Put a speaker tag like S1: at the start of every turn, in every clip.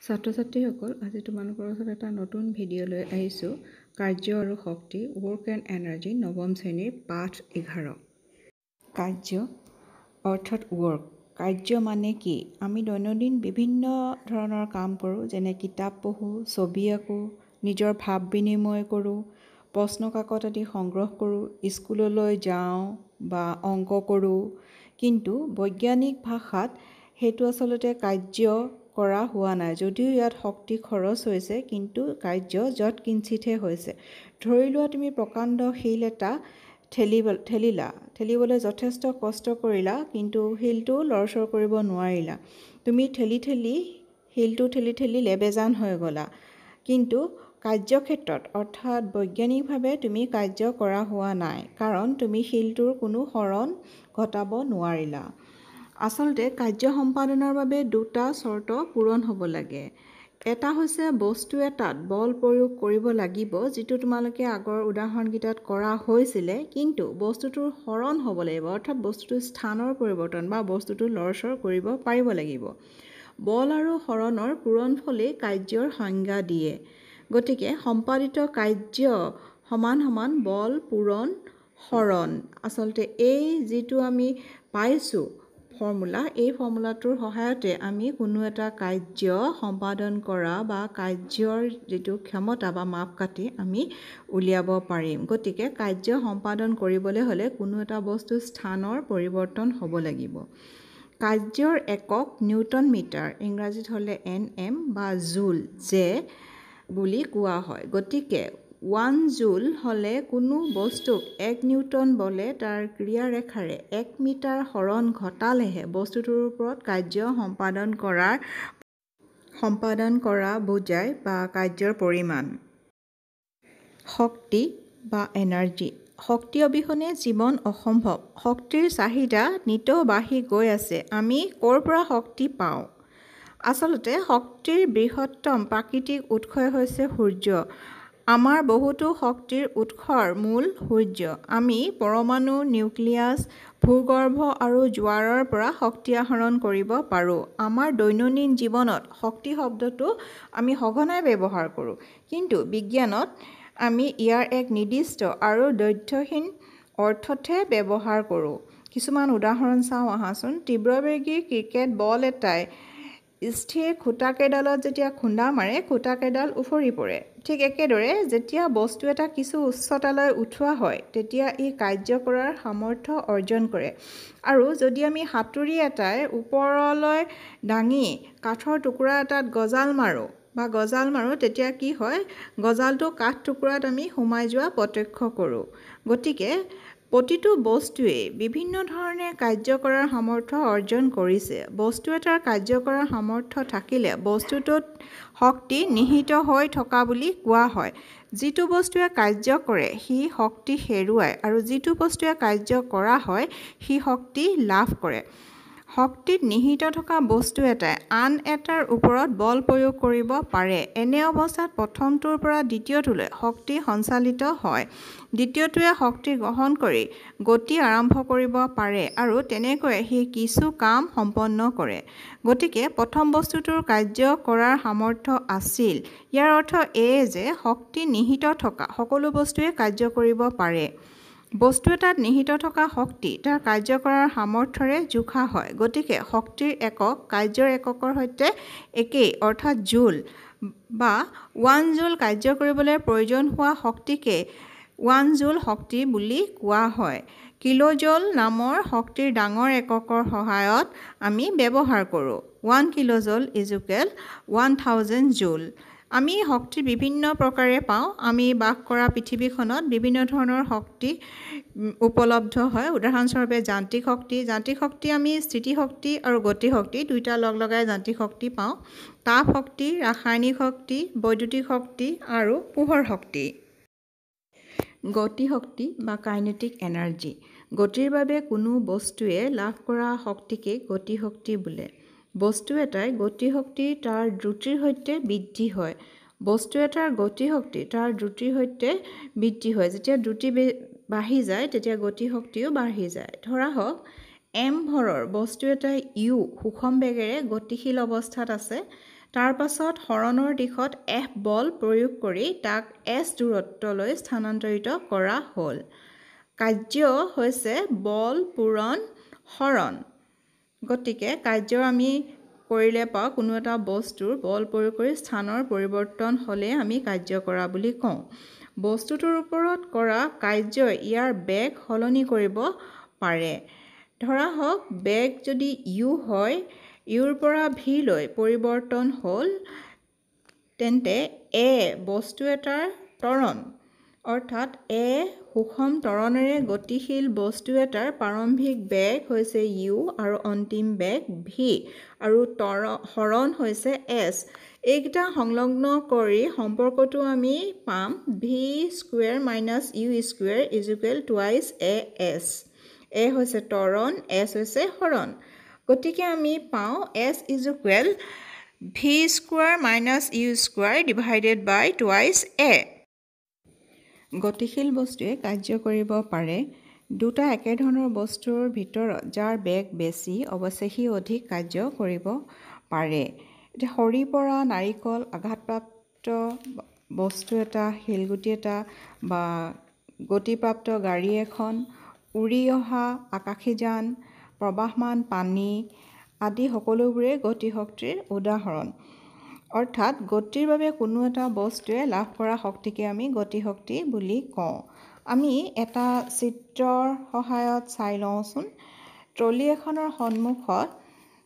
S1: ছাত্ৰ-ছাত্ৰীসকল, আজি তোমালোকৰ ওচৰত এটা নতুন ভিডিঅ' লৈ আহিছোঁ। কাৰ্য আৰু শক্তি, ৱৰ্ক এণ্ড এনাৰ্জি, নৱম শ্ৰেণীৰ পাঠ 11। কাৰ্য অৰ্থাৎ ৱৰ্ক। কাৰ্য মানে কি? আমি দৈনন্দিন বিভিন্ন ধৰণৰ কাম কৰোঁ, যেনে কিতাপ পঢ়োঁ, ছবি আঁকোঁ, নিজৰ ভাৱ বিনিময় কৰোঁ, প্ৰশ্ন কাকত আদি সংগ্ৰহ কৰোঁ, স্কুললৈ যাওঁ বা অংক কৰোঁ। কিন্তু বৈজ্ঞানিক ভাষাত সেইটো আচলতে কাৰ্য কৰা হোৱা নাই। যদিও ইয়াত শক্তি খৰচ হৈছে, কিন্তু কাৰ্য যৎ কিঞ্চিতহে হৈছে। ধৰি লোৱা তুমি প্ৰকাণ্ড শিল এটা ঠেলিবলৈ যথেষ্ট কষ্ট কৰিলা, কিন্তু শিলটো লৰচৰ কৰিব নোৱাৰিলা। তুমি শিলটো ঠেলি ঠেলি লেবেজান হৈ গ'লা। কিন্তু কাৰ্যক্ষেত্ৰত অৰ্থাৎ বৈজ্ঞানিকভাৱে তুমি কাৰ্য কৰা হোৱা নাই, কাৰণ তুমি শিলটোৰ কোনো হৰণ ঘটাব নোৱাৰিলা। আচলতে কাৰ্য সম্পাদনৰ বাবে দুটা চৰ্ত পূৰণ হ'ব লাগে। এটা হৈছে বস্তু এটাত বল প্ৰয়োগ কৰিব লাগিব, যিটো তোমালোকে আগৰ উদাহৰণকেইটাত কৰা হৈছিলে, কিন্তু বস্তুটোৰ হৰণ হ'ব লাগিব, অৰ্থাৎ বস্তুটোৰ স্থানৰ পৰিৱৰ্তন বা বস্তুটো লৰচৰ কৰিব পাৰিব লাগিব। বল আৰু হৰণৰ পূৰণফলেই কাৰ্যৰ সংজ্ঞা দিয়ে। গতিকে সম্পাদিত কাৰ্য সমান সমান বল পূৰণ হৰণ। আচলতে এই যিটো আমি পাইছোঁ ফৰ্মুলা, এই ফৰ্মুলাটোৰ সহায়তে আমি কোনো এটা কাৰ্য সম্পাদন কৰা বা কাৰ্যৰ যিটো ক্ষমতা বা মাপকাঠি আমি উলিয়াব পাৰিম। গতিকে কাৰ্য সম্পাদন কৰিবলৈ হ'লে কোনো এটা বস্তুৰ স্থানৰ পৰিৱৰ্তন হ'ব লাগিব। কাৰ্যৰ একক নিউটন মিটাৰ, ইংৰাজীত হ'লে NM বা জুল জে বুলি কোৱা হয়। গতিকে 1 জুল হ'লে কোনো বস্তুক 1 নিউটন বলে তাৰ ক্ৰিয়াৰেখাৰে 1 মিটাৰ হৰণ ঘটালেহে বস্তুটোৰ ওপৰত কাৰ্য সম্পাদন কৰা বুজায় বা কাৰ্যৰ পৰিমাণ। শক্তি বা এনাৰ্জি। শক্তি অবিহনে জীৱন অসম্ভৱ। শক্তিৰ চাহিদা নিতৌ বাঢ়ি গৈ আছে। আমি ক'ৰ পৰা শক্তি পাওঁ? আচলতে শক্তিৰ বৃহত্তম প্ৰাকৃতিক উৎসই হৈছে সূৰ্য। আমাৰ বহুতো শক্তিৰ উৎসৰ মূল সূৰ্য। আমি পৰমাণু, নিউক্লিয়াছ, ভূগৰ্ভ আৰু জোৱাৰৰ পৰা শক্তি আহৰণ কৰিব পাৰোঁ। আমাৰ দৈনন্দিন জীৱনত শক্তি শব্দটো আমি সঘনাই ব্যৱহাৰ কৰোঁ, কিন্তু বিজ্ঞানত আমি ইয়াৰ এক নিৰ্দিষ্ট আৰু দ্ব্যৰ্থহীন অৰ্থতহে ব্যৱহাৰ কৰোঁ। কিছুমান উদাহৰণ চাওঁ আহাচোন। তীব্ৰবেগী ক্ৰিকেট বল এটাই স্থিৰ খুঁটাকেইডালত যেতিয়া খুন্দা মাৰে, খুঁটাকেইডাল উফৰি পৰে। ঠিক একেদৰে যেতিয়া বস্তু এটা কিছু উচ্চতালৈ উঠোৱা হয়, তেতিয়া ই কাৰ্য কৰাৰ সামৰ্থ্য অৰ্জন কৰে। আৰু যদি আমি হাতুৰি এটাই ওপৰলৈ দাঙি কাঠৰ টুকুৰা এটাত গজাল মাৰোঁ, তেতিয়া কি হয়? গজালটো কাঠ টুকুৰাত আমি সোমাই যোৱা প্ৰত্যক্ষ কৰোঁ। গতিকে প্ৰতিটো বস্তুৱেই বিভিন্ন ধৰণে কাৰ্য কৰাৰ সামৰ্থ্য অৰ্জন কৰিছে। বস্তু এটাৰ কাৰ্য কৰাৰ সামৰ্থ্য থাকিলে বস্তুটোত শক্তি নিহিত হৈ থকা বুলি কোৱা হয়। যিটো বস্তুৱে কাৰ্য কৰে সি শক্তি হেৰুৱায়, আৰু যিটো বস্তুৱে কাৰ্য কৰা হয় সি শক্তি লাভ কৰে। শক্তিত নিহিত থকা বস্তু এটাই আন এটাৰ ওপৰত বল প্ৰয়োগ কৰিব পাৰে। এনে অৱস্থাত প্ৰথমটোৰ পৰা দ্বিতীয়টোলৈ শক্তি সঞ্চালিত হয়। দ্বিতীয়টোৱে শক্তি গ্ৰহণ কৰি গতি আৰম্ভ কৰিব পাৰে, আৰু তেনেকৈয়ে সি কিছু কাম সম্পন্ন কৰে। গতিকে প্ৰথম বস্তুটোৰ কাৰ্য কৰাৰ সামৰ্থ্য আছিল। ইয়াৰ অৰ্থ এই যে শক্তি নিহিত থকা সকলো বস্তুৱে কাৰ্য কৰিব পাৰে। বস্তু এটাত নিহিত থকা শক্তি তাৰ কাৰ্য কৰাৰ সামৰ্থ্যৰে জোখা হয়। গতিকে শক্তিৰ একক কাৰ্যৰ এককৰ সৈতে একেই, অৰ্থাৎ জুল বা 1 জুল কাৰ্য কৰিবলৈ প্ৰয়োজন হোৱা শক্তিকে 1 জুল শক্তি বুলি কোৱা হয়। কিলোজুল নামৰ শক্তিৰ ডাঙৰ এককৰ সহায়ত আমি ব্যৱহাৰ কৰোঁ। 1 কিলোজুল = 1000 জুল। আমি শক্তি বিভিন্ন প্ৰকাৰে পাওঁ। আমি বাস কৰা পৃথিৱীখনত বিভিন্ন ধৰণৰ শক্তি উপলব্ধ হয়। উদাহৰণস্বৰূপে যান্ত্ৰিক শক্তি আমি স্থিতিশক্তি আৰু গতিশক্তি দুইটা লগাই যান্ত্ৰিক শক্তি পাওঁ। তাপ শক্তি, ৰাসায়নিক শক্তি, বৈদ্যুতিক শক্তি আৰু পোহৰ শক্তি। গতি শক্তি বা কাইনেটিক এনাৰ্জি। গতিৰ বাবে কোনো বস্তুৱে লাভ কৰা শক্তিকে গতি শক্তি বোলে। বস্তু এটাই গতি শক্তি তাৰ দ্ৰুতিৰ সৈতে বৃদ্ধি হয়। বস্তু এটাৰ গতি শক্তি তাৰ দ্ৰুতিৰ সৈতে বৃদ্ধি হয়। যেতিয়া দ্ৰুতি বাঢ়ি যায়, তেতিয়া গতি শক্তিও বাঢ়ি যায়। ধৰা হওক m ভৰৰ বস্তু এটাই u সুষম বেগেৰে গতিশীল অৱস্থাত আছে। তাৰ পাছত হৰণৰ দিশত F বল প্ৰয়োগ কৰি তাক S দূৰত্বলৈ স্থানান্তৰিত কৰা হ'ল। কাৰ্য হৈছে বল পূৰণ হৰণ। গতিকে কাৰ্য আমি কৰিলে পাওঁ কোনো এটা বস্তুৰ বল প্ৰয়োগ কৰি স্থানৰ পৰিৱৰ্তন হ'লে আমি কাৰ্য কৰা বুলি কওঁ। বস্তুটোৰ ওপৰত কৰা কাৰ্যই ইয়াৰ বেগ সলনি কৰিব পাৰে। ধৰা হওক বেগ যদি U হয়, Uৰ পৰা V লৈ পৰিৱৰ্তন হ'ল, তেন্তে A বস্তু এটাৰ ত্বৰণ, অৰ্থাৎ A সুষম ত্বৰণেৰে গতিশীল বস্তু এটাৰ প্ৰাৰম্ভিক বেগ হৈছে U আৰু অন্তিম বেগ V আৰু হৰণ হৈছে S। এইকেইটা সংলগ্ন কৰি সম্পৰ্কটো আমি পাম V square minus U square is equal twice AS। A হৈছে ত্বৰণ, S হৈছে হৰণ। গতিকে আমি পাওঁ S is equal V square minus U square divided by twice A। গতিশীল বস্তুৱে কাৰ্য কৰিব পাৰে দুটা একেধৰণৰ বস্তুৰ ভিতৰত যাৰ বেগ বেছি, অৱশ্যে সি অধিক কাৰ্য কৰিব পাৰে। এতিয়া সৰি পৰা নাৰিকল, আঘাতপ্ৰাপ্ত বস্তু এটা, শিলগুটি এটা বা গতিপ্ৰাপ্ত গাড়ী এখন, উৰি অহা আকাশীযান, প্ৰবাহমান পানী আদি সকলোবোৰে গতিশক্তিৰ উদাহৰণ। অৰ্থাৎ গতিৰ বাবে কোনো এটা বস্তুৱে লাভ কৰা শক্তিকে আমি গতিশক্তি বুলি কওঁ। আমি এটা চিত্ৰৰ সহায়ত চাই লওঁচোন। ট্ৰলি এখনৰ সন্মুখত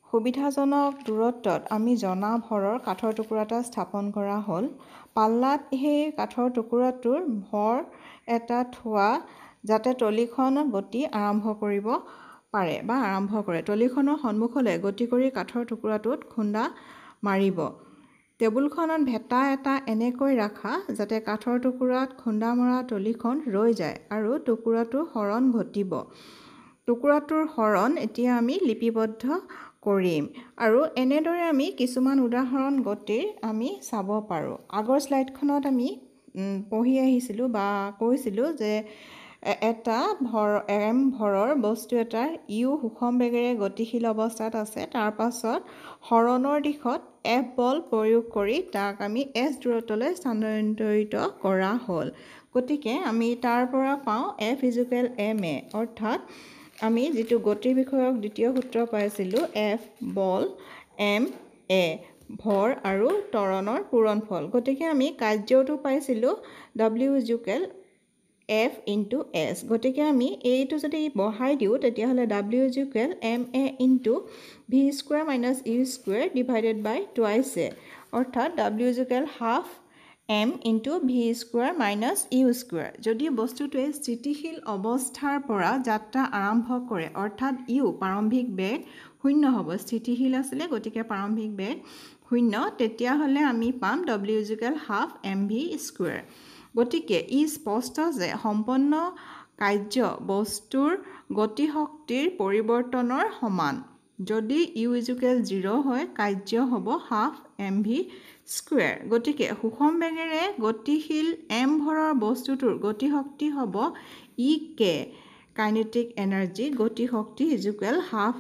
S1: সুবিধাজনক দূৰত্বত আমি জনা ভৰৰ কাঠৰ টুকুৰা এটা স্থাপন কৰা হ'ল। পাল্লাত সেই কাঠৰ টুকুৰাটোৰ ভৰ এটা থোৱা যাতে ট্ৰলিখন গতি আৰম্ভ কৰিব পাৰে বা আৰম্ভ কৰে। ট্ৰলিখনৰ সন্মুখলৈ গতি কৰি কাঠৰ টুকুৰাটোত খুন্দা মাৰিব। টেবুলখনত ভেটা এটা এনেকৈ ৰাখা যাতে কাঠৰ টুকুৰাত খুন্দা মৰা ট্ৰলিখন ৰৈ যায় আৰু টুকুৰাটোৰ হৰণ ঘটিব। টুকুৰাটোৰ হৰণ এতিয়া আমি লিপিবদ্ধ কৰিম আৰু এনেদৰে আমি কিছুমান উদাহৰণ গতিৰ আমি চাব পাৰোঁ। আগৰ শ্লাইডখনত আমি পঢ়ি আহিছিলোঁ বা কৈছিলোঁ যে এটা M ভৰৰ বস্তু এটাৰ U সুষম বেগেৰে গতিশীল অৱস্থাত আছে। তাৰ পাছত হৰণৰ দিশত F বল প্ৰয়োগ কৰি তাক আমি S দূৰত্বলৈ স্থানান্তৰিত কৰা হ'ল। গতিকে আমি তাৰ পৰা পাওঁ F ইজ ইকুৱেল ma, অৰ্থাৎ আমি যিটো গতিৰ বিষয়ক দ্বিতীয় সূত্ৰ পাইছিলোঁ F বল ma ভৰ আৰু ত্বৰণৰ পূৰণফল। গতিকে আমি কাৰ্যটো পাইছিলোঁ W is equal F into S। গতিকে আমি এইটো যদি বহাই দিওঁ তেতিয়াহ'লে W is equal ma into V square minus U square divided by twice A, অৰ্থাৎ W is equal half M into V square minus U square. যদি বস্তুটোৱে স্থিতিশীল অৱস্থাৰ পৰা যাত্ৰা আৰম্ভ কৰে, অৰ্থাৎ U প্ৰাৰম্ভিক বেগ 0 হ'ব, স্থিতিশীল আছিলে গতিকে প্ৰাৰম্ভিক বেগ 0, তেতিয়াহ'লে আমি পাম W is equal half MV square. গতিকে ই স্পষ্ট যে সম্পন্ন কাৰ্য বস্তুৰ গতিশক্তিৰ পৰিৱৰ্তনৰ সমান। যদি U ইজ ইকুৱেল 0 হয়, কাৰ্য হ'ব হাফ MV স্কুৱেৰ। গতিকে সুষম বেগেৰে গতিশীল M ভৰৰ বস্তুটোৰ গতিশক্তি হ'ব EK, কাইনেটিক এনাৰ্জি, গতিশক্তি is equal half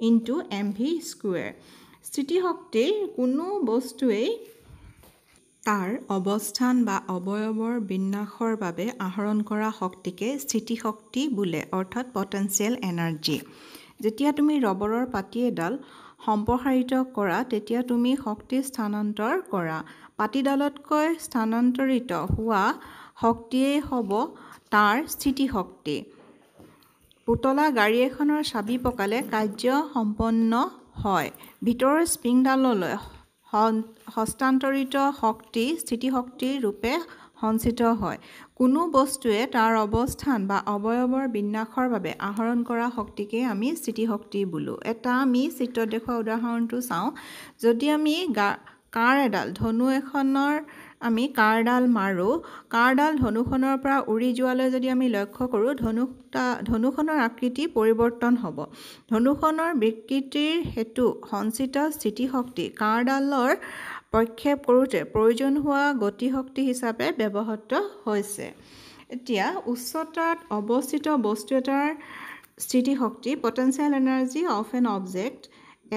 S1: into MV square. স্থিতিশক্তিৰ কোনো বস্তুৱেই তাৰ অৱস্থান বা অৱয়ৱৰ বিন্যাসৰ বাবে আহৰণ কৰা শক্তিকে স্থিতিশক্তি বোলে, অৰ্থাৎ পটেনচিয়েল এনাৰ্জি। যেতিয়া তুমি ৰবৰৰ পাতি এডাল সম্প্ৰসাৰিত কৰা তেতিয়া তুমি শক্তি স্থানান্তৰ কৰা। পাতিডালতকৈ স্থানান্তৰিত হোৱা শক্তিয়েই হ'ব তাৰ স্থিতিশক্তি। পুতলা গাড়ী এখনৰ চাবি পকালে কাৰ্য সম্পন্ন হয়। ভিতৰৰ স্প্ৰিংডাললৈ হস্তান্তৰিত শক্তি স্থিতিশক্তিৰ ৰূপে সঞ্চিত হয়। কোনো বস্তুৱে তাৰ অৱস্থান বা অৱয়ৱৰ বিন্যাসৰ বাবে আহৰণ কৰা শক্তিকে আমি স্থিতিশক্তি বোলো। এটা আমি চিত্ৰত দেখুওৱা উদাহৰণটো চাওঁ। যদি আমি কাৰ এডাল ধনু এখনৰ আমি কাঁড়ডাল মাৰোঁ, কাঁড়ডাল ধনুখনৰ পৰা উৰি যোৱালৈ যদি আমি লক্ষ্য কৰোঁ, ধনুখনৰ আকৃতি পৰিৱৰ্তন হ'ব। ধনুখনৰ বিকৃতিৰ হেতু সঞ্চিত স্থিতিশক্তি কাঁড়ডালৰ প্ৰক্ষেপ কৰোঁতে প্ৰয়োজন হোৱা গতিশক্তি হিচাপে ব্যৱহৃত হৈছে। এতিয়া উচ্চতাত অৱস্থিত বস্তু এটাৰ স্থিতিশক্তি potential energy of an object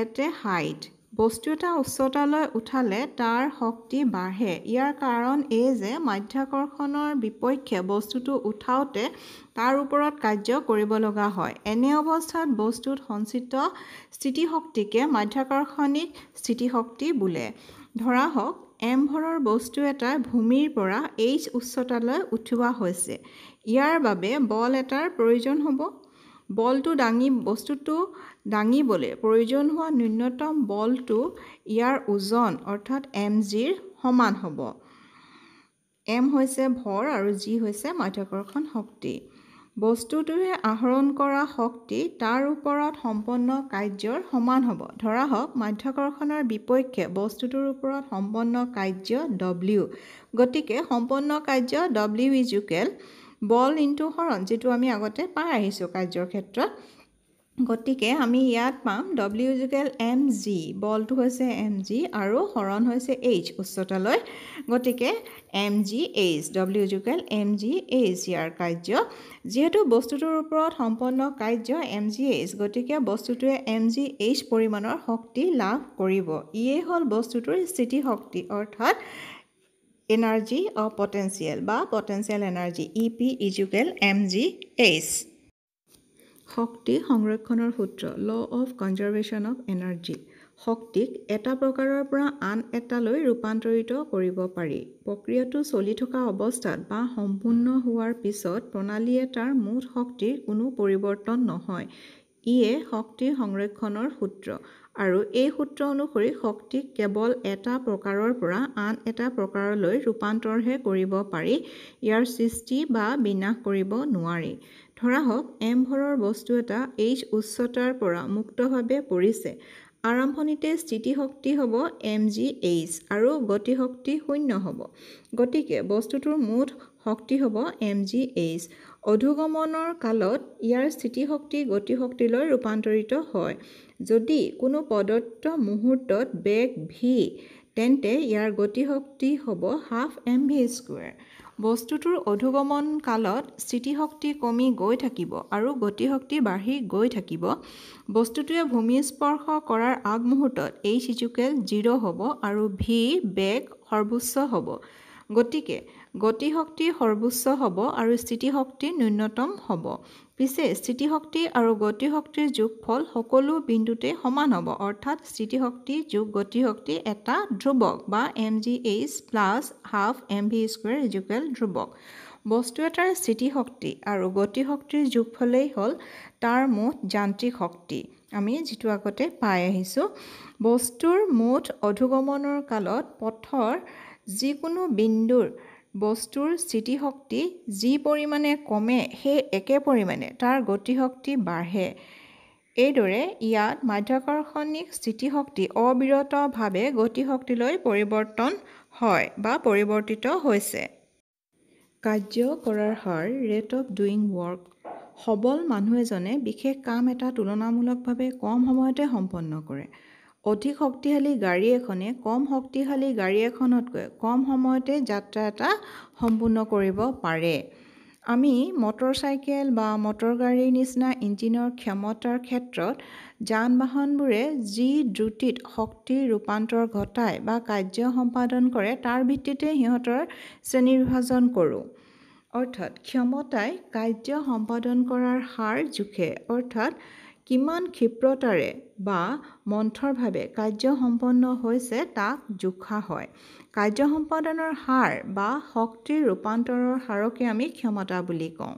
S1: at a height বস্তু এটা উচ্চতালৈ উঠালে তাৰ শক্তি বাঢ়ে। ইয়াৰ কাৰণ এই যে মাধ্যাকৰ্ষণৰ বিপক্ষে বস্তুটো উঠাওঁতে তাৰ ওপৰত কাৰ্য কৰিব লগা হয়। এনে অৱস্থাত বস্তুত সঞ্চিত স্থিতিশক্তিকে মাধ্যাকৰ্ষণিক স্থিতিশক্তি বোলে। ধৰা হওক m ভৰৰ বস্তু এটা ভূমিৰ পৰা h উচ্চতালৈ উঠোৱা হৈছে। ইয়াৰ বাবে বল এটাৰ প্ৰয়োজন হ'ব। বস্তুটো দাঙিবলৈ প্ৰয়োজন হোৱা ন্যূনতম বলটো ইয়াৰ ওজন অৰ্থাৎ mgৰ সমান হ'ব। m হৈছে ভৰ আৰু g হৈছে মাধ্যাকৰ্ষণ শক্তি। বস্তুটোৱে আহৰণ কৰা শক্তি তাৰ ওপৰত সম্পন্ন কাৰ্যৰ সমান হ'ব। ধৰা হওক মাধ্যাকৰ্ষণৰ বিপক্ষে বস্তুটোৰ ওপৰত সম্পন্ন কাৰ্য W। গতিকে সম্পন্ন কাৰ্য W = বল ইনটু হৰণ, যিটো আমি আগতে পাই আহিছোঁ কাৰ্যৰ ক্ষেত্ৰত। গতিকে আমি ইয়াত পাম W = mg, বলটো হৈছে mg আৰু হৰণ হৈছে h উচ্চতালৈ। গতিকে mgh, W = mgh ইয়াৰ কাৰ্য। যিহেতু বস্তুটোৰ ওপৰত সম্পন্ন কাৰ্য mgh, গতিকে বস্তুটোৱে mgh পৰিমাণৰ শক্তি লাভ কৰিব। ইয়ে হ'ল বস্তুটোৰ স্থিতিশক্তি অৰ্থাৎ এনাৰ্জি অফ পটেঞ্চিয়েল বা পটেঞ্চিয়েল এনাৰ্জি EP = mgh। শক্তি সংৰক্ষণৰ সূত্ৰ law of conservation of energy. শক্তিক এটা প্ৰকাৰৰ পৰা আন এটালৈ ৰূপান্তৰিত কৰিব পাৰি। প্ৰক্ৰিয়াটো চলি থকা অৱস্থাত বা সম্পূৰ্ণ হোৱাৰ পিছত প্ৰণালী এটাৰ মুঠ শক্তিৰ কোনো পৰিৱৰ্তন নহয়। ইয়ে শক্তি সংৰক্ষণৰ সূত্ৰ। আৰু এই সূত্ৰ অনুসৰি শক্তিক কেৱল এটা প্ৰকাৰৰ পৰা আন এটা প্ৰকাৰলৈ ৰূপান্তৰহে কৰিব পাৰি, ইয়াৰ সৃষ্টি বা বিনাশ কৰিব নোৱাৰি। ধৰা হওক m ভৰৰ বস্তু এটা h উচ্চতাৰ পৰা মুক্তভাৱে পৰিছে। আৰম্ভণিতে স্থিতিশক্তি হ'ব mgh আৰু গতিশক্তি 0 হ'ব। গতিকে বস্তুটোৰ মুঠ শক্তি হ'ব mgh। অধোগমনৰ কালত ইয়াৰ স্থিতিশক্তি গতিশক্তিলৈ ৰূপান্তৰিত হয়। যদি কোনো প্ৰদত্ত মুহূৰ্তত বেগ v, তেন্তে ইয়াৰ গতিশক্তি হ'ব ½mv²। বস্তুটোৰ অধোগমন কালত স্থিতিশক্তি কমি গৈ থাকিব আৰু গতিশক্তি বাঢ়ি গৈ থাকিব। বস্তুটোৱে ভূমি স্পৰ্শ কৰাৰ আগমুহূৰ্তত h = 0 হ'ব আৰু v বেগ সৰ্বোচ্চ হ'ব। গতিকে গতিশক্তি সৰ্বোচ্চ হ'ব আৰু স্থিতিশক্তি ন্যূনতম হ'ব। পিছে স্থিতিশক্তি আৰু গতিশক্তিৰ যোগফল সকলো বিন্দুতে সমান হ'ব, অৰ্থাৎ স্থিতিশক্তি যোগ গতিশক্তি এটা ধ্ৰুৱক বা mgh + ½mv² = ধ্ৰুৱক। বস্তু এটাৰ স্থিতিশক্তি আৰু গতিশক্তিৰ যোগফলেই হ'ল তাৰ মুঠ যান্ত্ৰিক শক্তি, আমি যিটো আগতে পাই আহিছোঁ। বস্তুৰ মুঠ অধোগমনৰ কালত পথৰ যিকোনো বিন্দুৰ বস্তুৰ স্থিতিশক্তি যি পৰিমাণে কমে সেই একে পৰিমাণে তাৰ গতিশক্তি বাঢ়ে। এইদৰে ইয়াত মাধ্যাকৰ্ষণিক স্থিতিশক্তি অবিৰতভাৱে গতিশক্তিলৈ পৰিৱৰ্তন হয় বা পৰিৱৰ্তিত হৈছে। কাৰ্য কৰাৰ হাৰ ৰেট অফ ডুইং ৱৰ্ক। সবল মানুহ এজনে বিশেষ কাম এটা তুলনামূলকভাৱে কম সময়তে সম্পন্ন কৰে। অধিক শক্তিশালী গাড়ী এখনে কম শক্তিশালী গাড়ী এখনতকৈ কম সময়তে যাত্ৰা এটা সম্পূৰ্ণ কৰিব পাৰে। আমি মটৰচাইকেল বা মটৰগাড়ীৰ নিচিনা ইঞ্জিনৰ ক্ষমতাৰ ক্ষেত্ৰত যান-বাহনবোৰে যি দ্ৰুতিত শক্তিৰ ৰূপান্তৰ ঘটায় বা কাৰ্য সম্পাদন কৰে তাৰ ভিত্তিতে সিহঁতৰ শ্ৰেণীবিভাজন কৰোঁ। অৰ্থাৎ ক্ষমতাই কাৰ্য সম্পাদন কৰাৰ হাৰ জোখে, অৰ্থাৎ কিমান ক্ষিপ্ৰতাৰে বা মন্থৰভাৱে কাৰ্য সম্পন্ন হৈছে তাক জোখা হয়। কাৰ্য সম্পাদনৰ হাৰ বা শক্তিৰ ৰূপান্তৰৰ হাৰকে আমি ক্ষমতা বুলি কওঁ।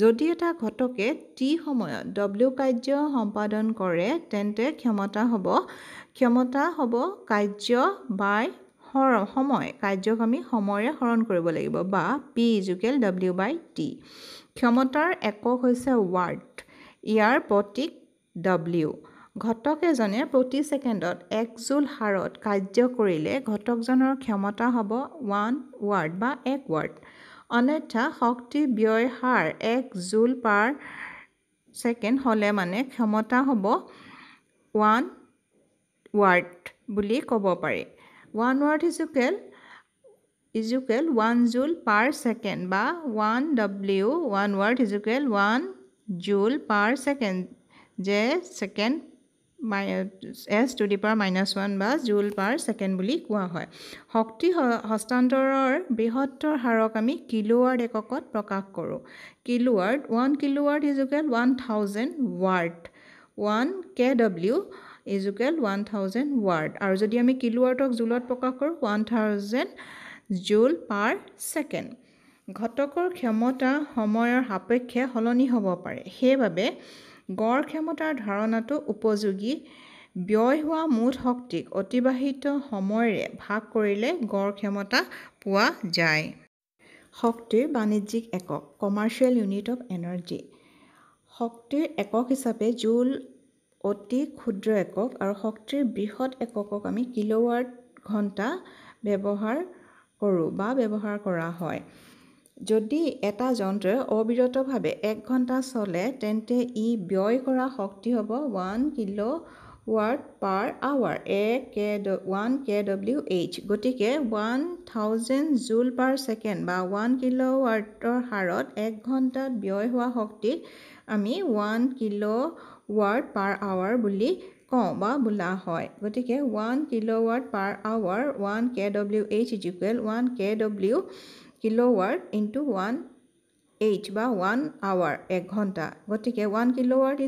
S1: যদি এটা ঘটকে t সময়ত w কাৰ্য সম্পাদন কৰে, তেন্তে ক্ষমতা হ'ব কাৰ্য বাই সময়। কাৰ্যক আমি সময়ৰে হৰণ কৰিব লাগিব বা p = w/t। ক্ষমতাৰ একক হৈছে ৱাট। ইয়াৰ প্ৰতীক w। ঘটক এজনে প্ৰতি ছেকেণ্ডত 1 জুল হাৰত কাৰ্য কৰিলে ঘটকজনৰ ক্ষমতা হ'ব 1 ৱাট বা 1 ৱাট। অন্যথা শক্তি ব্যয় হাৰ 1 জুল পাৰ ছেকেণ্ড হ'লে মানে ক্ষমতা হ'ব 1 ৱাট বুলি ক'ব পাৰি। 1 ৱাট = 1 জুল পাৰ ছেকেণ্ড বা 1 ৱাট = 1 জুল পাৰ ছেকেণ্ড, যে ছেকেণ্ড S⁻⁻1 বা জুল পাৰ ছেকেণ্ড বুলি কোৱা হয়। শক্তি হস্তান্তৰৰ বৃহত্তৰ হাৰক আমি কিলোৱাট এককত প্ৰকাশ কৰোঁ। Kilowatt 1 kilowatt = 1000 watt, 1 kW = 1000 watt. আৰু যদি আমি কিলোৱাটক জুলত প্ৰকাশ কৰোঁ 1000 জুল পাৰ ছেকেণ্ড। ঘটকৰ ক্ষমতা সময়ৰ সাপেক্ষে সলনি হ'ব পাৰে, সেইবাবে গড় ক্ষমতাৰ ধাৰণাটো উপযোগী। ব্যয় হোৱা মুঠ শক্তিক অতিবাহিত সময়ৰে ভাগ কৰিলে গড় ক্ষমতা পোৱা যায়। শক্তিৰ বাণিজ্যিক একক কমাৰ্চিয়েল ইউনিট অফ এনাৰ্জি। শক্তিৰ একক হিচাপে জুল অতি ক্ষুদ্ৰ একক আৰু শক্তিৰ বৃহৎ এককক আমি কিলোৱাট ঘণ্টা ব্যৱহাৰ কৰোঁ বা ব্যৱহাৰ কৰা হয়। যদি এটা যন্ত্ৰই অবিৰতভাৱে 1 ঘণ্টা চলে তেন্তে ই ব্যয় কৰা শক্তি হ'ব 1 কিলোৱাট পাৰ আৱাৰ, 1 kWh। গতিকে 1000 জুল পাৰ ছেকেণ্ড বা 1 কিলোৱাটৰ হাৰত 1 ঘণ্টাত ব্যয় হোৱা শক্তিক আমি 1 কিলোৱাট পাৰ আৱাৰ বুলি কওঁ বা বোলা হয়। গতিকে 1 kilowatt per hour 1 kWh = 1 kW kilowatt × 1 বা 1 আৱাৰ 1 ঘণ্টা। গতিকে 1 কিলোৱাট =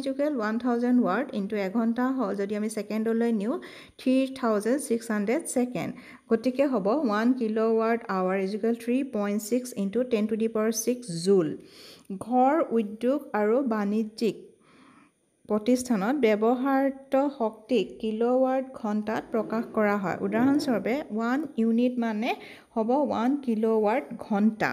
S1: 1000 ৱাট × 1 ঘণ্টা যদি আমি ছেকেণ্ডলৈ নিওঁ 3600 ছেকেণ্ড। গতিকে হ'ব 1 কিলোৱাট আৱাৰ = 3.6 × 10⁶ জুল। ঘৰ, উদ্যোগ আৰু বাণিজ্যিক প্ৰতিষ্ঠানত ব্যৱহৃত শক্তিক কিলোৱাট ঘণ্টাত প্ৰকাশ কৰা হয়। উদাহৰণস্বৰূপে 1 ইউনিট মানে হ'ব 1 কিলোৱাট ঘণ্টা।